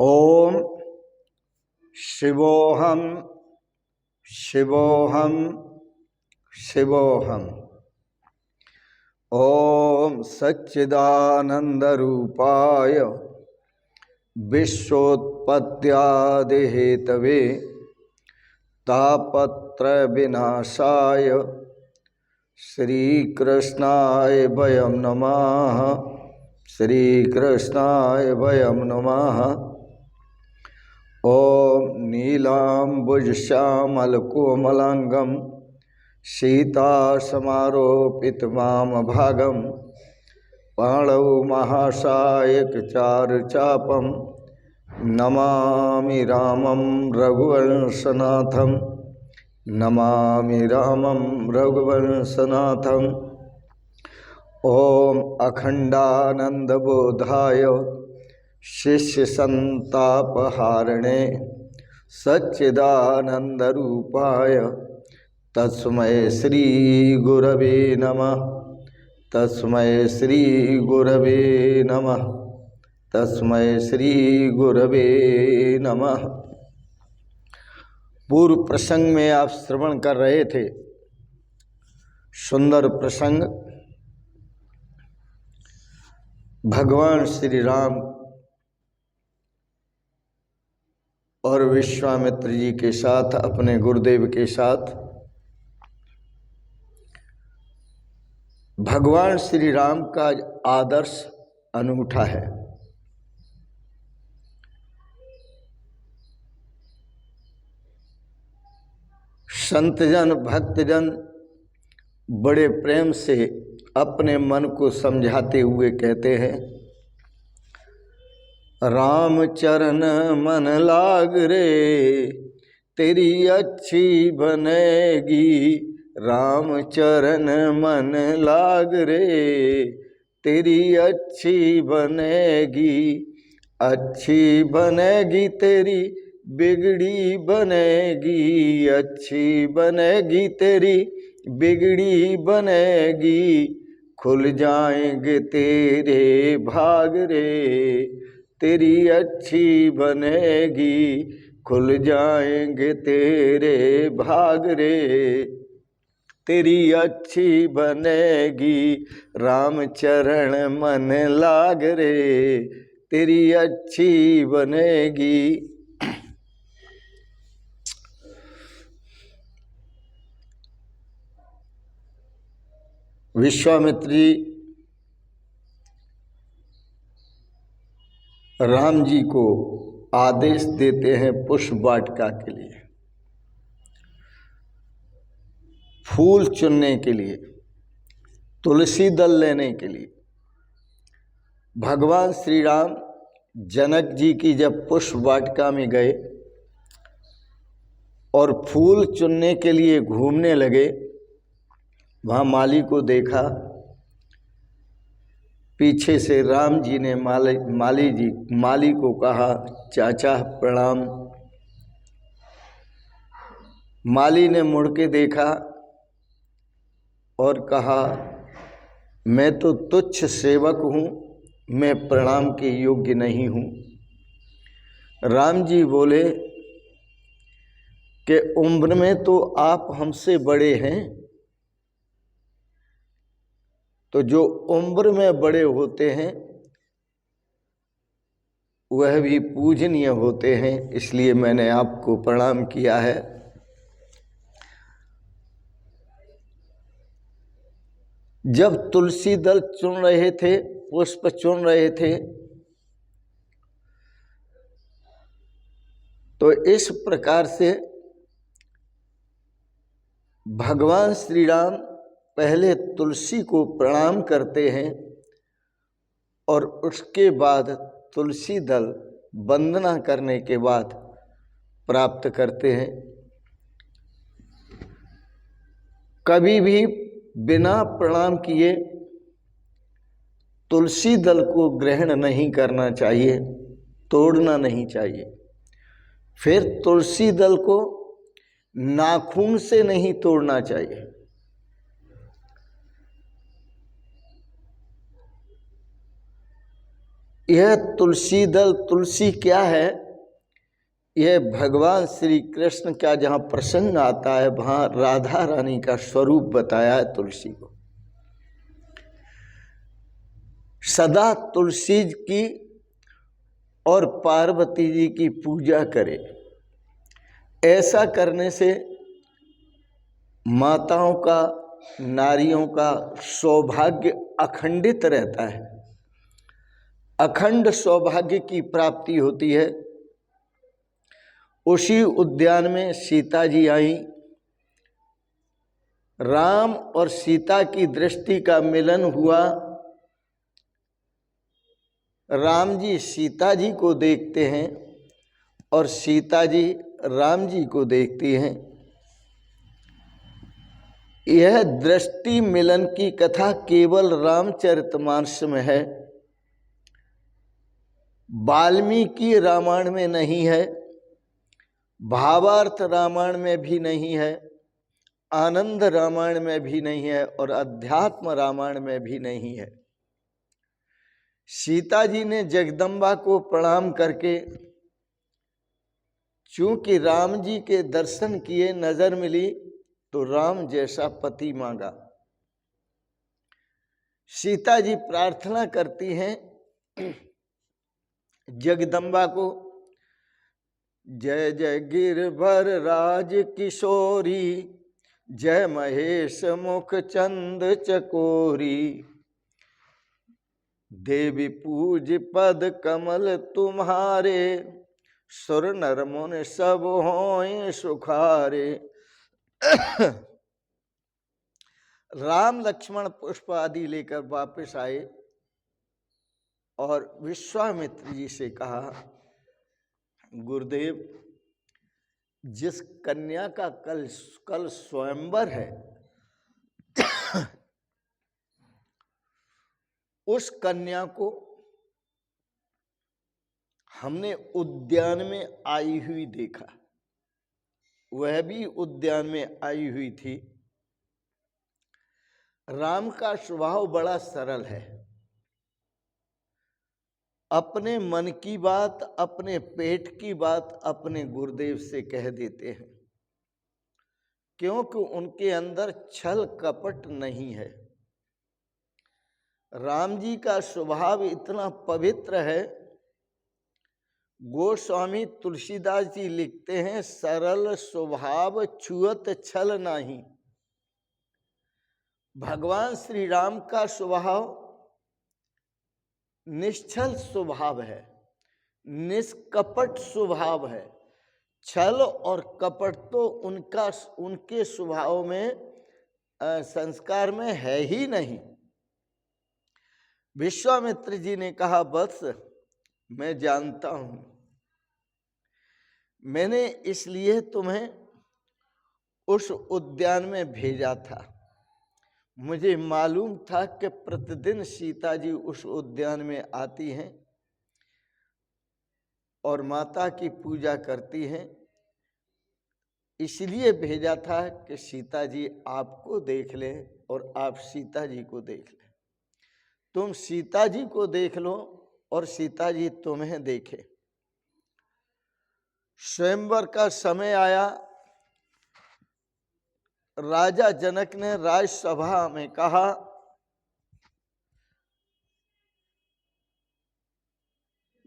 ओम शिवोहम शिवोहम शिवोहम। ओम सच्चिदानंद रूपाय विश्वोत्पत्त्यादिहेतवे तापत्र विनाशाय श्रीकृष्णाय वयं नमः। श्रीकृष्णाय वयं नमः। ओम नीलाम्बुजश्यामलकोमलांगं सीतासमारोपितवामभागं पाणौ महासायकचारुचापं नमामि रामं रघुवंशनाथं। नमामि रामं रघुवंशनाथं। ओम अखंडानंदबोधाय शिष्यसंतापहारिणे सच्चिदानंदरूपाय तस्मै श्री गुरवे नमः। तस्मै श्री गुरवे नमः। तस्मै श्री गुरवे नमः। पूर्व प्रसंग में आप श्रवण कर रहे थे, सुंदर प्रसंग। भगवान श्री राम और विश्वामित्र जी के साथ, अपने गुरुदेव के साथ, भगवान श्री राम का आदर्श अनूठा है। संतजन भक्तजन बड़े प्रेम से अपने मन को समझाते हुए कहते हैं, राम चरण मन लाग रे तेरी अच्छी बनेगी। राम चरण मन लाग रे तेरी अच्छी बनेगी। अच्छी बनेगी तेरी बिगड़ी बनेगी। अच्छी बनेगी तेरी बिगड़ी बनेगी। खुल जाएंगे तेरे भाग रे तेरी अच्छी बनेगी। खुल जाएंगे तेरे भाग रे तेरी अच्छी बनेगी। राम चरण मन लाग रे तेरी अच्छी बनेगी। विश्वामित्र जी राम जी को आदेश देते हैं पुष्प वाटिका के लिए, फूल चुनने के लिए, तुलसी दल लेने के लिए। भगवान श्री राम जनक जी की जब पुष्प वाटिका में गए और फूल चुनने के लिए घूमने लगे, वहाँ माली को देखा। पीछे से राम जी ने माली को कहा, चाचा प्रणाम। माली ने मुड़ के देखा और कहा, मैं तो तुच्छ सेवक हूँ, मैं प्रणाम के योग्य नहीं हूँ। राम जी बोले कि उम्र में तो आप हमसे बड़े हैं, तो जो उम्र में बड़े होते हैं वह भी पूजनीय होते हैं, इसलिए मैंने आपको प्रणाम किया है। जब तुलसी दल चुन रहे थे, पुष्प चुन रहे थे, तो इस प्रकार से भगवान श्री राम पहले तुलसी को प्रणाम करते हैं और उसके बाद तुलसी दल वंदना करने के बाद प्राप्त करते हैं। कभी भी बिना प्रणाम किए तुलसी दल को ग्रहण नहीं करना चाहिए, तोड़ना नहीं चाहिए। फिर तुलसी दल को नाखून से नहीं तोड़ना चाहिए। यह तुलसी दल, तुलसी क्या है? यह भगवान श्री कृष्ण का जहाँ प्रसंग आता है वहाँ राधा रानी का स्वरूप बताया है तुलसी को। सदा तुलसी की और पार्वती जी की पूजा करे। ऐसा करने से माताओं का, नारियों का सौभाग्य अखंडित रहता है, अखंड सौभाग्य की प्राप्ति होती है। उसी उद्यान में सीता जी आई, राम और सीता की दृष्टि का मिलन हुआ। राम जी सीता जी को देखते हैं और सीता जी राम जी को देखती हैं। यह दृष्टि मिलन की कथा केवल रामचरितमानस में है, वाल्मीकि रामायण में नहीं है, भावार्थ रामायण में भी नहीं है, आनंद रामायण में भी नहीं है और अध्यात्म रामायण में भी नहीं है। सीता जी ने जगदम्बा को प्रणाम करके, चूंकि राम जी के दर्शन किए, नजर मिली तो राम जैसा पति मांगा। सीता जी प्रार्थना करती हैं जगदम्बा को, जय जय गिरभर राज किशोरी, जय महेश मुख चंद चकोरी, देवी पूज पद कमल तुम्हारे, सुर नर मुनि सब होए सुखारे। राम लक्ष्मण पुष्प आदि लेकर वापस आए और विश्वामित्र जी से कहा, गुरुदेव, जिस कन्या का कल स्वयंवर है, उस कन्या को हमने उद्यान में आई हुई देखा। वह भी उद्यान में आई हुई थी। राम का स्वभाव बड़ा सरल है, अपने मन की बात, अपने पेट की बात अपने गुरुदेव से कह देते हैं, क्योंकि उनके अंदर छल कपट नहीं है। राम जी का स्वभाव इतना पवित्र है, गोस्वामी तुलसीदास जी लिखते हैं, सरल स्वभाव छुअत छल नाही। भगवान श्री राम का स्वभाव निश्चल स्वभाव है, निष्कपट स्वभाव है। छल और कपट तो उनके स्वभाव में, संस्कार में है ही नहीं। विश्वामित्र जी ने कहा, वत्स, मैं जानता हूं, मैंने इसलिए तुम्हें उस उद्यान में भेजा था। मुझे मालूम था कि प्रतिदिन सीता जी उस उद्यान में आती हैं और माता की पूजा करती हैं, इसलिए भेजा था कि सीता जी आपको देख लें और आप सीता जी को देख लें। तुम सीता जी को देख लो और सीता जी तुम्हें देखे। स्वयंवर का समय आया। राजा जनक ने राजसभा में कहा,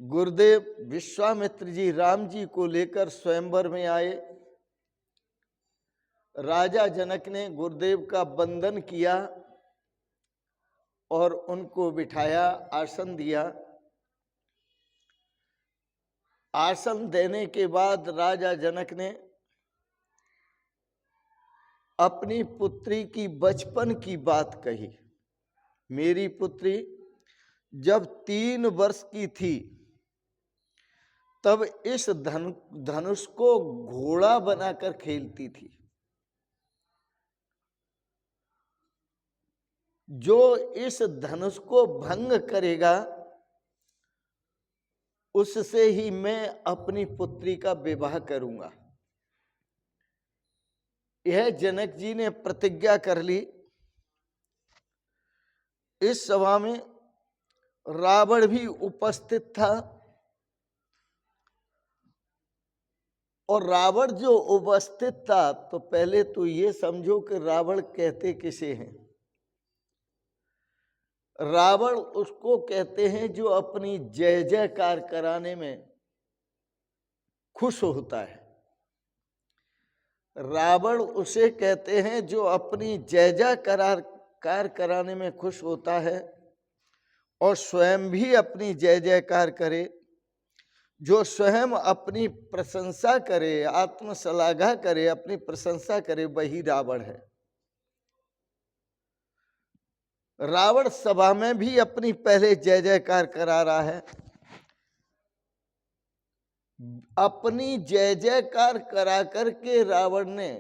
गुरुदेव विश्वामित्र जी राम जी को लेकर स्वयंवर में आए। राजा जनक ने गुरुदेव का वंदन किया और उनको बिठाया, आसन दिया। आसन देने के बाद राजा जनक ने अपनी पुत्री की बचपन की बात कही। मेरी पुत्री जब 3 वर्ष की थी तब इस धनुष को घोड़ा बनाकर खेलती थी। जो इस धनुष को भंग करेगा उससे ही मैं अपनी पुत्री का विवाह करूंगा। यह जनक जी ने प्रतिज्ञा कर ली। इस सभा में रावण भी उपस्थित था। और रावण जो उपस्थित था, तो पहले तो ये समझो कि रावण कहते किसे हैं। रावण उसको कहते हैं जो अपनी जय जयकार कराने में खुश होता है। रावण उसे कहते हैं जो अपनी जय जयकार कराने में खुश होता है और स्वयं भी अपनी जय जयकार करे। जो स्वयं अपनी प्रशंसा करे, आत्मश्लाघा करे, अपनी प्रशंसा करे, वही रावण है। रावण सभा में भी अपनी पहले जय जयकार करा रहा है। अपनी जय जयकार करा करके रावण ने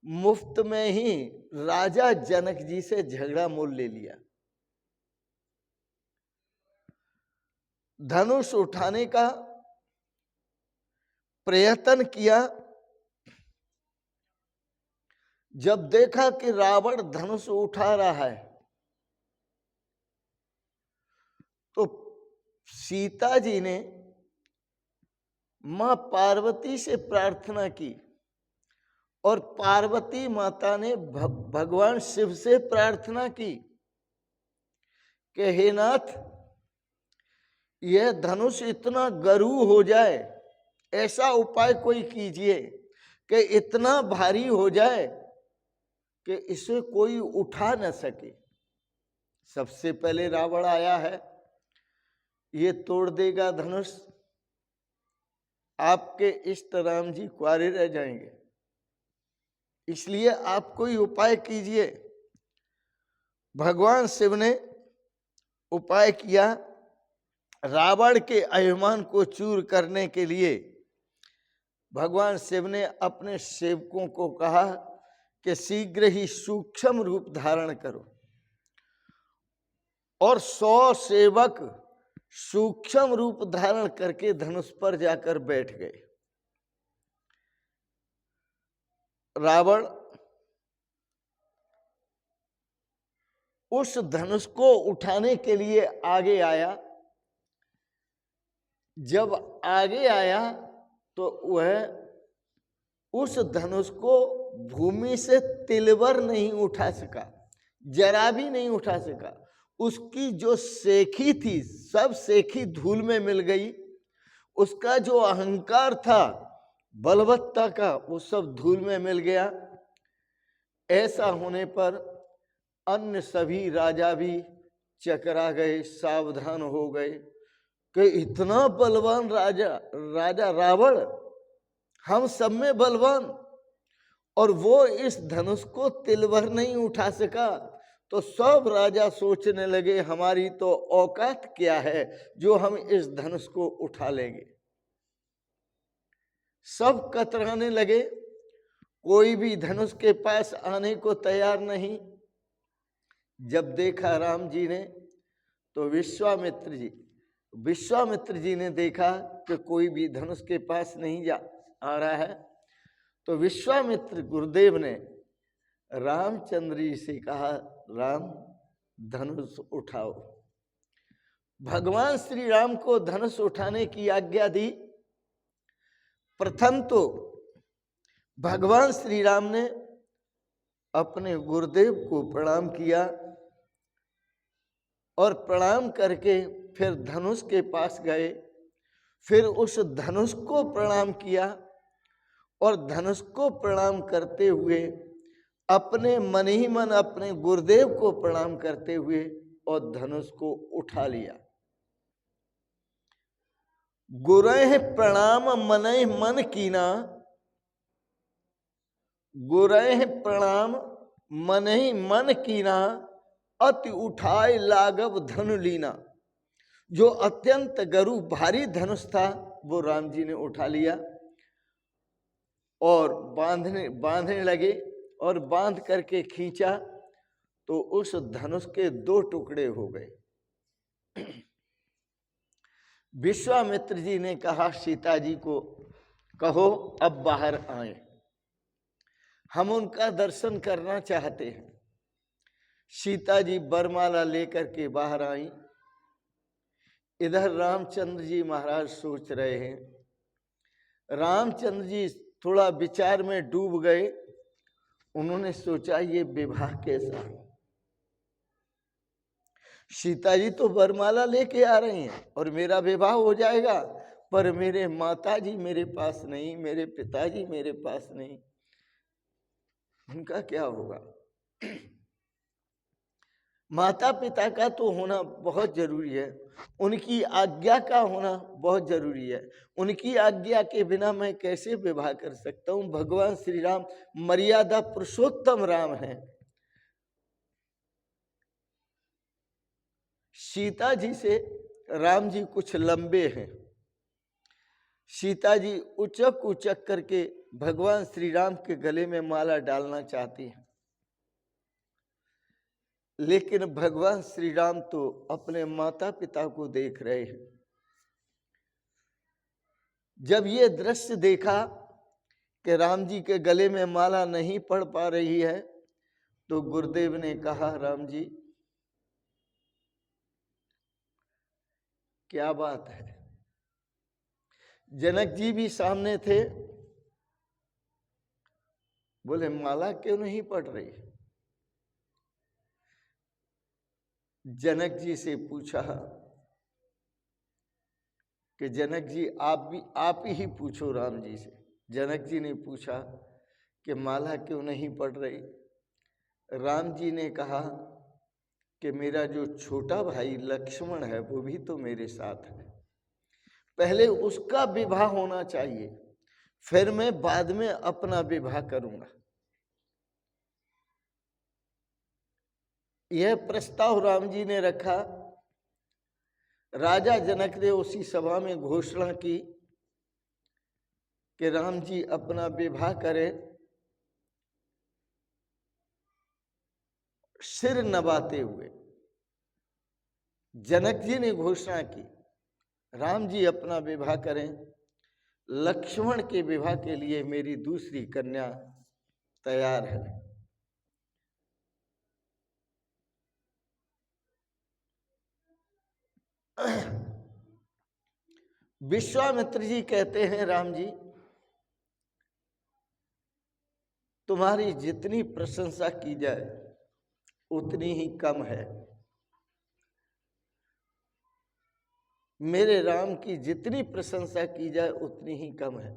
मुफ्त में ही राजा जनक जी से झगड़ा मोल ले लिया। धनुष उठाने का प्रयत्न किया। जब देखा कि रावण धनुष उठा रहा है, तो सीता जी ने मां पार्वती से प्रार्थना की और पार्वती माता ने भगवान शिव से प्रार्थना की कि हे नाथ, यह धनुष इतना गरू हो जाए, ऐसा उपाय कोई कीजिए कि इतना भारी हो जाए कि इसे कोई उठा न सके। सबसे पहले रावण आया है, ये तोड़ देगा धनुष, आपके इष्ट राम जी कुंवारे रह जाएंगे, इसलिए आप कोई उपाय कीजिए। भगवान शिव ने उपाय किया। रावण के अभिमान को चूर करने के लिए भगवान शिव ने अपने सेवकों को कहा कि शीघ्र ही सूक्ष्म रूप धारण करो, और 100 सेवक सूक्ष्म रूप धारण करके धनुष पर जाकर बैठ गए। रावण उस धनुष को उठाने के लिए आगे आया। जब आगे आया तो वह उस धनुष को भूमि से तिलवर नहीं उठा सका, जरा भी नहीं उठा सका। उसकी जो सेखी थी, सब सेखी धूल में मिल गई। उसका जो अहंकार था बलवत्ता का, वो सब धूल में मिल गया। ऐसा होने पर अन्य सभी राजा भी चकरा गए, सावधान हो गए कि इतना बलवान राजा रावण, हम सब में बलवान, और वो इस धनुष को तिलवर नहीं उठा सका। तो सब राजा सोचने लगे हमारी तो औकात क्या है जो हम इस धनुष को उठा लेंगे। सब कतराने लगे, कोई भी धनुष के पास आने को तैयार नहीं। जब देखा राम जी ने, तो विश्वामित्र जी ने देखा कि कोई भी धनुष के पास नहीं आ रहा है, तो विश्वामित्र गुरुदेव ने रामचंद्र जी से कहा, राम धनुष उठाओ। भगवान श्री राम को धनुष उठाने की आज्ञा दी। प्रथम तो भगवान श्री राम ने अपने गुरुदेव को प्रणाम किया और प्रणाम करके फिर धनुष के पास गए। फिर उस धनुष को प्रणाम किया और धनुष को प्रणाम करते हुए अपने मन ही मन अपने गुरुदेव को प्रणाम करते हुए और धनुष को उठा लिया। गुरह प्रणाम मनहि मन कीना, गुरह प्रणाम मनहि मन कीना, अति उठाए लागव धनु लीना। जो अत्यंत गरु भारी धनुष था वो राम जी ने उठा लिया और बांधने लगे, और बांध करके खींचा तो उस धनुष के 2 टुकड़े हो गए। विश्वामित्र जी ने कहा सीता जी को, कहो अब बाहर आए, हम उनका दर्शन करना चाहते हैं। सीता जी बरमाला लेकर के बाहर आई। इधर रामचंद्र जी महाराज सोच रहे हैं। रामचंद्र जी थोड़ा विचार में डूब गए। उन्होंने सोचा ये विवाह कैसा है। सीता जी तो वरमाला लेके आ रही हैं और मेरा विवाह हो जाएगा, पर मेरे माता जी मेरे पास नहीं, मेरे पिताजी मेरे पास नहीं, उनका क्या होगा। माता पिता का तो होना बहुत जरूरी है, उनकी आज्ञा का होना बहुत जरूरी है। उनकी आज्ञा के बिना मैं कैसे विवाह कर सकता हूँ। भगवान श्री राम मर्यादा पुरुषोत्तम राम हैं। सीता जी से राम जी कुछ लंबे हैं। सीता जी उचक उचक करके भगवान श्री राम के गले में माला डालना चाहती हैं, लेकिन भगवान श्री राम तो अपने माता पिता को देख रहे हैं। जब ये दृश्य देखा कि राम जी के गले में माला नहीं पड़ पा रही है, तो गुरुदेव ने कहा, राम जी क्या बात है। जनक जी भी सामने थे, बोले माला क्यों नहीं पड़ रही। जनक जी से पूछा कि जनक जी आप ही पूछो राम जी से। जनक जी ने पूछा कि माला क्यों नहीं पड़ रही। राम जी ने कहा कि मेरा जो छोटा भाई लक्ष्मण है वो भी तो मेरे साथ है, पहले उसका विवाह होना चाहिए, फिर मैं बाद में अपना विवाह करूंगा। यह प्रस्ताव राम जी ने रखा। राजा जनक ने उसी सभा में घोषणा की कि राम जी अपना विवाह करें। सिर नवाते हुए जनक जी ने घोषणा की, राम जी अपना विवाह करें, लक्ष्मण के विवाह के लिए मेरी दूसरी कन्या तैयार है। विश्वामित्र जी कहते हैं, राम जी तुम्हारी जितनी प्रशंसा की जाए उतनी ही कम है। मेरे राम की जितनी प्रशंसा की जाए उतनी ही कम है।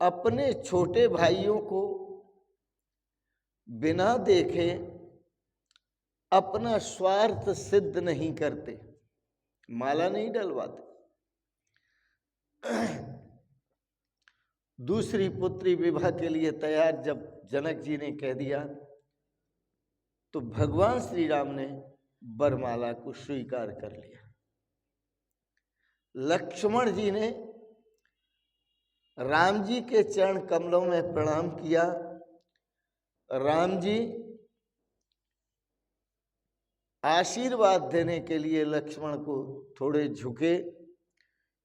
अपने छोटे भाइयों को बिना देखे अपना स्वार्थ सिद्ध नहीं करते, माला नहीं डलवाते। दूसरी पुत्री विवाह के लिए तैयार जब जनक जी ने कह दिया, तो भगवान श्री राम ने वरमाला को स्वीकार कर लिया। लक्ष्मण जी ने राम जी के चरण कमलों में प्रणाम किया। राम जी आशीर्वाद देने के लिए लक्ष्मण को थोड़े झुके।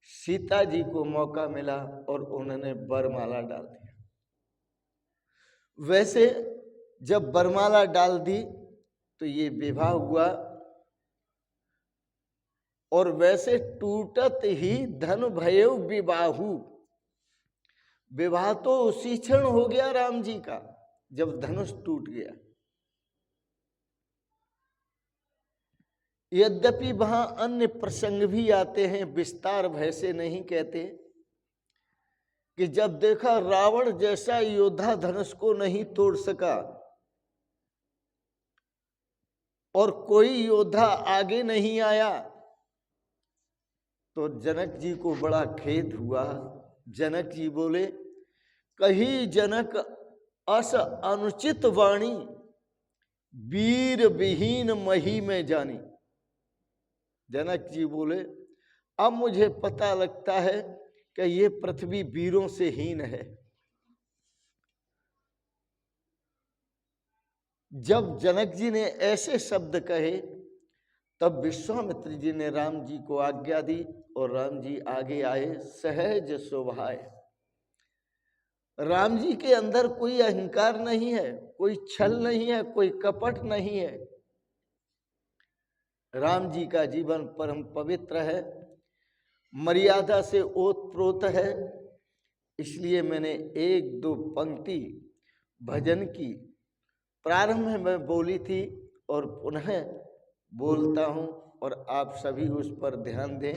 सीता जी को मौका मिला और उन्होंने वरमाला डाल दिया। वैसे जब वरमाला डाल दी तो ये विवाह हुआ, और वैसे टूटत ही धन भयो विवाहु। विवाह तो उसी क्षण हो गया राम जी का जब धनुष टूट गया। यद्यपि वहां अन्य प्रसंग भी आते हैं, विस्तार वैसे नहीं कहते, कि जब देखा रावण जैसा योद्धा धनुष को नहीं तोड़ सका और कोई योद्धा आगे नहीं आया, तो जनक जी को बड़ा खेद हुआ। जनक जी बोले, कही जनक अस अनुचित वाणी, वीर विहीन मही में जानी। जनक जी बोले, अब मुझे पता लगता है कि ये पृथ्वी वीरों से हीन है। जब जनक जी ने ऐसे शब्द कहे, तब विश्वामित्र जी ने राम जी को आज्ञा दी और राम जी आगे आए। सहज शोभाए। राम जी के अंदर कोई अहंकार नहीं है, कोई छल नहीं है, कोई कपट नहीं है। राम जी का जीवन परम पवित्र है, मर्यादा से ओतप्रोत है। इसलिए मैंने एक दो पंक्ति भजन की प्रारंभ में बोली थी और पुनः बोलता हूँ, और आप सभी उस पर ध्यान दें।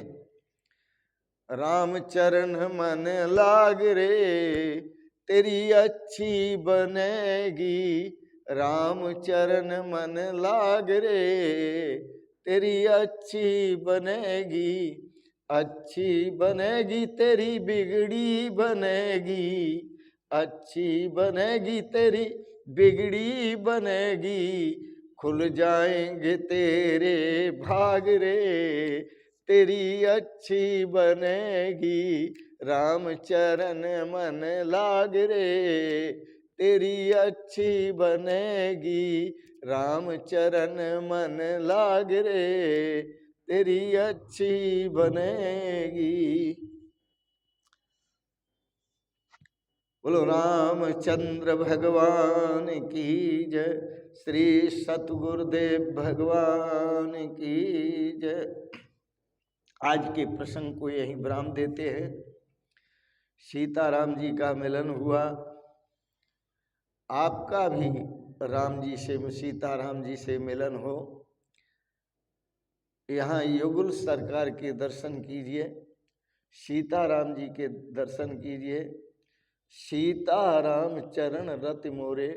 राम चरण मन लाग रे, तेरी अच्छी बनेगी। राम चरण मन लाग रे, तेरी अच्छी बनेगी। अच्छी बनेगी तेरी बिगड़ी बनेगी। अच्छी बनेगी तेरी बिगड़ी बनेगी। खुल जाएंगे तेरे भाग रे, तेरी अच्छी बनेगी। राम चरण मन लाग रे, तेरी अच्छी बनेगी। राम चरण मन लाग रे, तेरी अच्छी बनेगी। बोलो रामचंद्र भगवान की जय, श्री सतगुरुदेव भगवान की जय। आज के प्रसंग को यहीं विराम देते हैं। सीताराम जी का मिलन हुआ, आपका भी राम जी से, सीताराम जी से मिलन हो। यहाँ युगल सरकार के दर्शन कीजिए, सीताराम जी के दर्शन कीजिए। सीताराम चरण रति मोरे,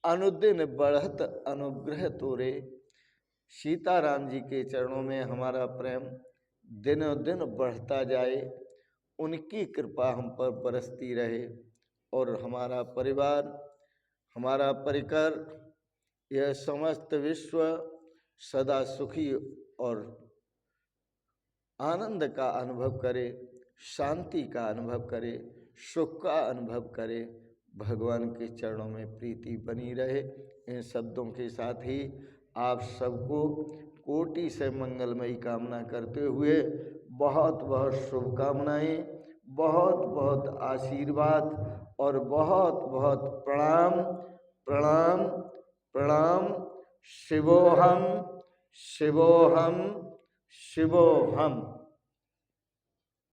अनुदिन बढ़त अनुग्रह तोरे। सीताराम जी के चरणों में हमारा प्रेम दिनों दिन बढ़ता जाए, उनकी कृपा हम पर बरसती रहे, और हमारा परिवार, हमारा परिकर, यह समस्त विश्व सदा सुखी और आनंद का अनुभव करे, शांति का अनुभव करे, सुख का अनुभव करे। भगवान के चरणों में प्रीति बनी रहे। इन शब्दों के साथ ही आप सबको कोटि से मंगलमयी कामना करते हुए बहुत बहुत शुभकामनाएं, बहुत बहुत आशीर्वाद और बहुत बहुत प्रणाम प्रणाम प्रणाम। शिवोहम शिवोहम शिवोहम।